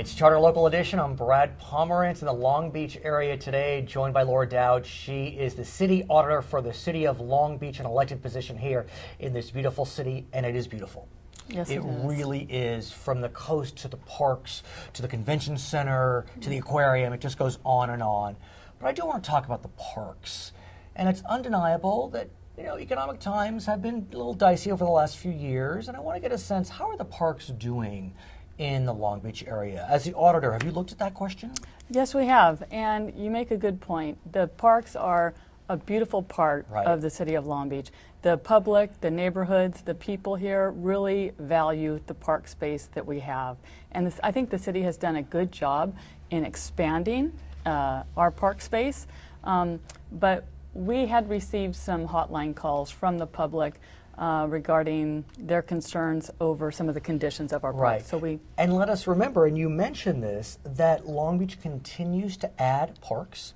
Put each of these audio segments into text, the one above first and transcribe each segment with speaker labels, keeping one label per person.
Speaker 1: It's Charter Local Edition. I'm Brad Pomerance in the Long Beach area today, joined by Laura Doud. She is the city auditor for the city of Long Beach, an elected position here in this beautiful city, and it is beautiful.
Speaker 2: Yes, it is.
Speaker 1: Really is, from the coast to the parks, to the convention center, to the aquarium. It just goes on and on. But I do want to talk about the parks. And it's undeniable that, economic times have been a little dicey over the last few years, and I want to get a sense, how are the parks doing in the Long Beach area? As the auditor, have you looked at that question?
Speaker 2: Yes, we have, and you make a good point. The parks are a beautiful part of the city of Long Beach. The public, the neighborhoods, the people here really value the park space that we have. And I think the city has done a good job in expanding our park space, but we had received some hotline calls from the public regarding their concerns over some of the conditions of our parks. So
Speaker 1: and let us remember, and you mentioned this, that Long Beach continues to add parks.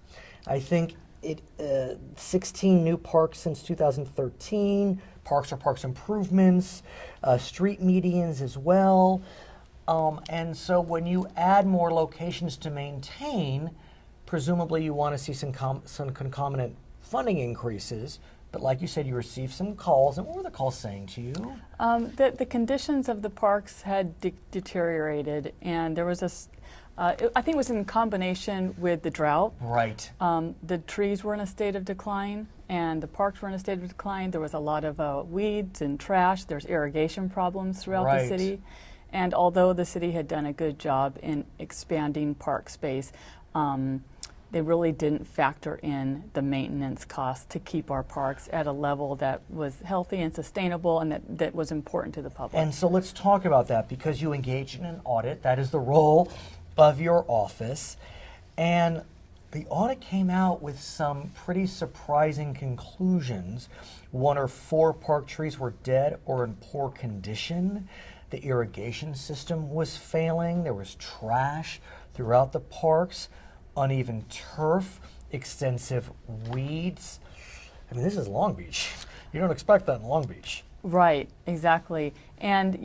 Speaker 1: I think 16 new parks since 2013. Parks are parks improvements, street medians as well. And so when you add more locations to maintain, presumably you want to see some concomitant funding increases. But like you said, you received some calls, and what were the calls saying to you?
Speaker 2: The conditions of the parks had deteriorated, and there was I think it was in combination with the drought.
Speaker 1: Right.
Speaker 2: The trees were in a state of decline, and the parks were in a state of decline. There was a lot of weeds and trash. There's irrigation problems throughout the city. And although the city had done a good job in expanding park space, they really didn't factor in the maintenance costs to keep our parks at a level that was healthy and sustainable and that was important to the public.
Speaker 1: And so let's talk about that, because you engage in an audit. That is the role of your office. And the audit came out with some pretty surprising conclusions. 1 or 4 park trees were dead or in poor condition. The irrigation system was failing. There was trash throughout the parks, uneven turf, extensive weeds. I mean, this is Long Beach. You don't expect that in Long Beach.
Speaker 2: Right, exactly. And,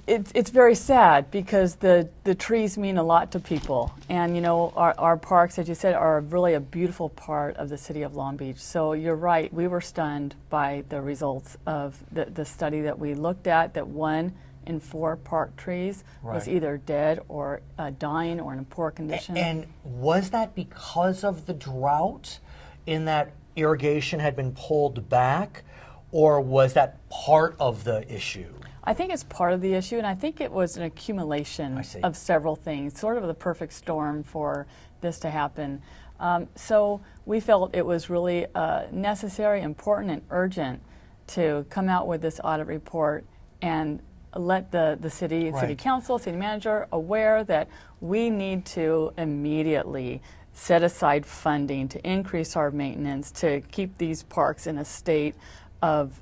Speaker 2: it's very sad, because the trees mean a lot to people. And, our parks, as you said, are really a beautiful part of the city of Long Beach. So you're right, we were stunned by the results of the study that we looked at, that 1 in 4 park trees was either dead or dying or in poor condition.
Speaker 1: And was that because of the drought, in that irrigation had been pulled back, or was that part of the issue?
Speaker 2: I think it's part of the issue, and I think it was an accumulation of several things, sort of the perfect storm for this to happen. So we felt it was really necessary, important, and urgent to come out with this audit report and let the city council, city manager aware that we need to immediately set aside funding to increase our maintenance, to keep these parks in a state of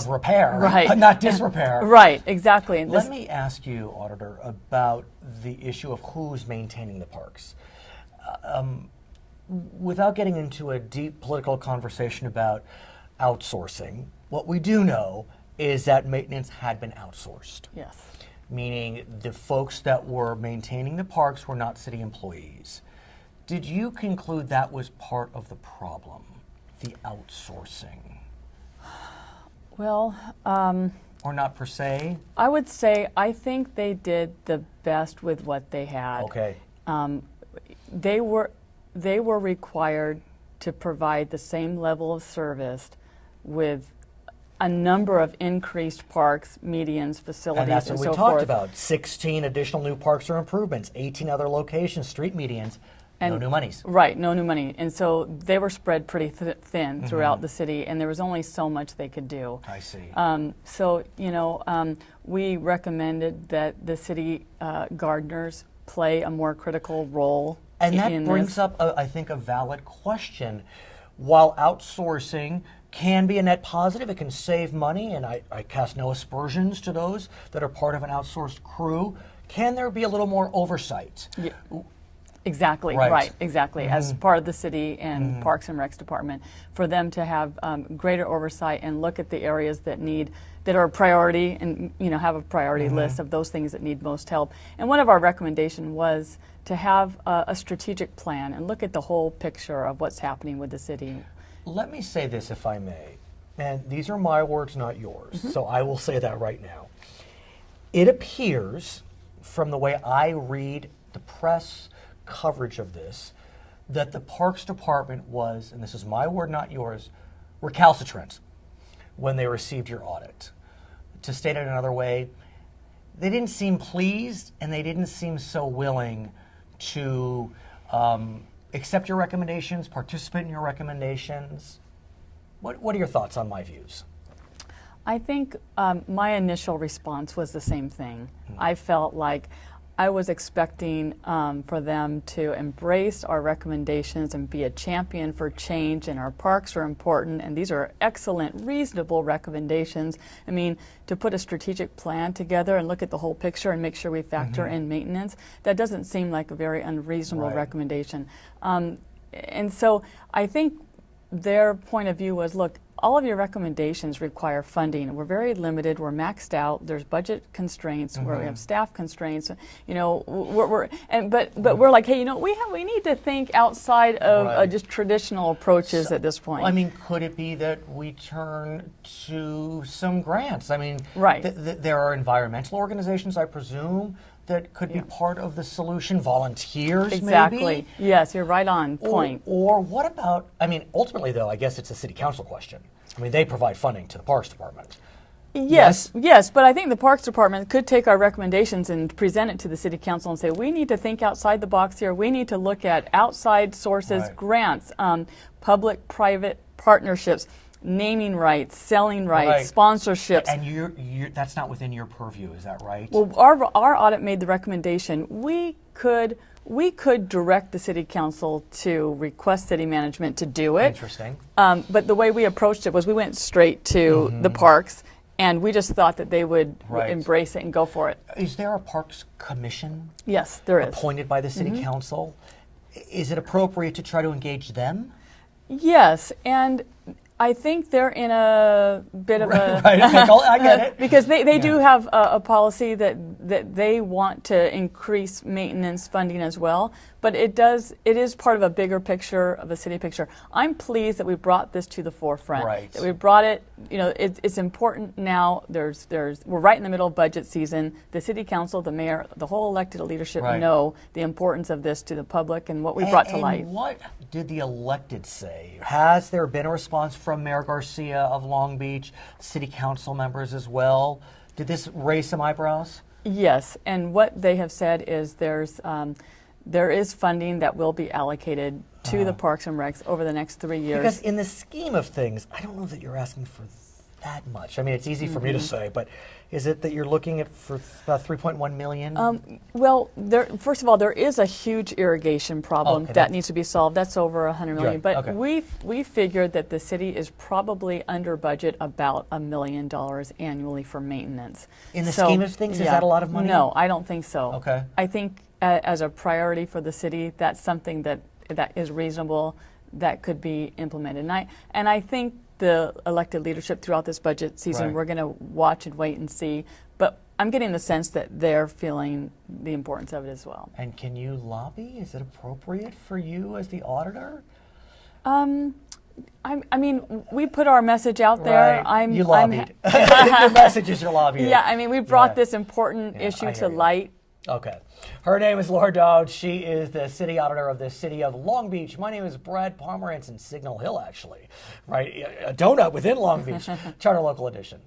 Speaker 2: repair,
Speaker 1: not disrepair.
Speaker 2: Right, exactly. And
Speaker 1: let me ask you, Auditor, about the issue of who's maintaining the parks. Without getting into a deep political conversation about outsourcing, what we do know is that maintenance had been outsourced.
Speaker 2: Yes.
Speaker 1: Meaning the folks that were maintaining the parks were not city employees. Did you conclude that was part of the problem, the outsourcing?
Speaker 2: Well,
Speaker 1: or not per se?
Speaker 2: I would say I think they did the best with what they had.
Speaker 1: Okay.
Speaker 2: They were required to provide the same level of service with a number of increased parks, medians, facilities,
Speaker 1: and that's what
Speaker 2: and
Speaker 1: we
Speaker 2: so
Speaker 1: talked
Speaker 2: forth.
Speaker 1: about. 16 additional new parks or improvements, 18 other locations, street medians, and no new monies.
Speaker 2: Right, no new money. And so they were spread pretty thin throughout the city, and there was only so much they could do.
Speaker 1: I see.
Speaker 2: So, we recommended that the city gardeners play a more critical role
Speaker 1: and that brings up, I think, a valid question. While outsourcing can be a net positive, it can save money, and I cast no aspersions to those that are part of an outsourced crew, can there be a little more oversight?
Speaker 2: Yeah. Exactly, right, exactly. As part of the city and Parks and Recs Department, for them to have greater oversight and look at the areas that are a priority, and have a priority list of those things that need most help. And one of our recommendations was to have a strategic plan and look at the whole picture of what's happening with the city.
Speaker 1: Let me say this, if I may, and these are my words, not yours, so I will say that right now. It appears, from the way I read the press coverage of this, that the Parks Department was, and this is my word, not yours, recalcitrant when they received your audit. To state it another way, they didn't seem pleased and they didn't seem so willing to accept your recommendations, participate in your recommendations. What are your thoughts on my views?
Speaker 2: I think my initial response was the same thing. I felt like I was expecting for them to embrace our recommendations and be a champion for change, and our parks are important, and these are excellent, reasonable recommendations. I mean, to put a strategic plan together and look at the whole picture and make sure we factor in maintenance, that doesn't seem like a very unreasonable recommendation. And so I think their point of view was, look, all of your recommendations require funding. We're very limited. We're maxed out. There's budget constraints. Where we have staff constraints. But we're like, hey, we need to think outside of just traditional approaches at this point.
Speaker 1: Well, I mean, could it be that we turn to some grants? I mean, there are environmental organizations, I presume, that could be part of the solution. Volunteers, maybe?
Speaker 2: Yes, you're right on point.
Speaker 1: Or what about, I mean, ultimately, though, I guess it's a city council question. I mean, they provide funding to the Parks Department.
Speaker 2: Yes, but I think the Parks Department could take our recommendations and present it to the City Council and say, we need to think outside the box here. We need to look at outside sources, grants, public-private partnerships, naming rights, selling rights, sponsorships.
Speaker 1: And that's not within your purview, is that right?
Speaker 2: Well, our audit made the recommendation. We could direct the City Council to request city management to do it.
Speaker 1: Interesting.
Speaker 2: But the way we approached it was we went straight to the parks, and we just thought that they would embrace it and go for it.
Speaker 1: Is there a Parks Commission?
Speaker 2: Yes, there is.
Speaker 1: Appointed by the City Council? Is it appropriate to try to engage them?
Speaker 2: Yes, and I think they're in a bit of a...
Speaker 1: I get it.
Speaker 2: Because they do have a policy that they want to increase maintenance funding as well, but it is part of a bigger picture, of a city picture. I'm pleased that we brought this to the forefront. That we brought it, it's important now. We're right in the middle of budget season. The City Council, the mayor, the whole elected leadership know the importance of this to the public and what we brought to light.
Speaker 1: And what did the elected say? Has there been a response from Mayor Garcia of Long Beach, City Council members as well? Did this raise some eyebrows?
Speaker 2: Yes, and what they have said is there is funding that will be allocated to the Parks and Recs over the next 3 years.
Speaker 1: Because in the scheme of things, I don't know that you're asking for that much. I mean, it's easy for me to say, but is it that you're looking at for about $3.1 million?
Speaker 2: Well, first of all, there is a huge irrigation problem that needs to be solved. That's over $100 million. But we figured that the city is probably under budget about $1 million annually for maintenance.
Speaker 1: In the scheme of things, is that a lot of money?
Speaker 2: No, I don't think so.
Speaker 1: Okay.
Speaker 2: I think as a priority for the city, that's something that is reasonable, that could be implemented. And I think the elected leadership throughout this budget season, we're going to watch and wait and see. But I'm getting the sense that they're feeling the importance of it as well.
Speaker 1: And can you lobby? Is it appropriate for you as the auditor?
Speaker 2: I mean, we put our message out there.
Speaker 1: You lobbied. The message is your lobbying.
Speaker 2: Yeah, I mean, we brought this important issue to light.
Speaker 1: Okay. Her name is Laura Doud. She is the city auditor of the city of Long Beach. My name is Brad Pomerance in Signal Hill, actually. Right? A donut within Long Beach. Charter Local Edition.